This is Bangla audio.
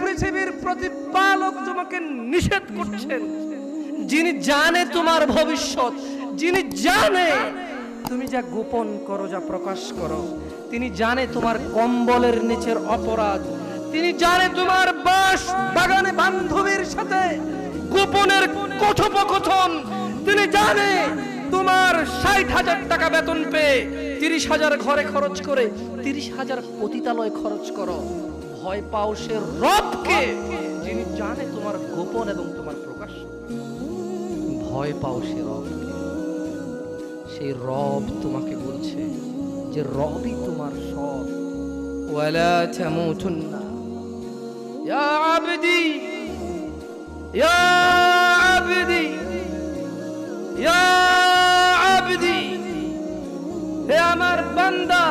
পৃথিবীর প্রতিপালক তোমাকে নিষেধ করছেন, যিনি জানে তোমার ভবিষ্যৎ, যিনি জানে তুমি যা গোপন করো, যা প্রকাশ করো, তিনি জানে তোমার কম্বলের নিচের অপরাধ, তিনি জানে তোমার বাস বাগানে বান্ধবীর সাথে গোপনের কথোপকথন, তিনি জানে তোমার ৬০,০০০ টাকা বেতন পেয়ে ৩০,০০০ ঘরে খরচ করে ৩০,০০০ পতিতালয় খরচ করো। ভয় পাও সে রবকে, যিনি জানে তোমার গোপন এবং তোমার প্রকাশ। ভয় পাও সে রবকে, সেই রব তোমাকে বলছে যে রবই তোমার সব। ওয়ালা তামুতুন্না ইয়া আবদি ইয়া আবদি ইয়া আবদি, হে আমার বান্দা,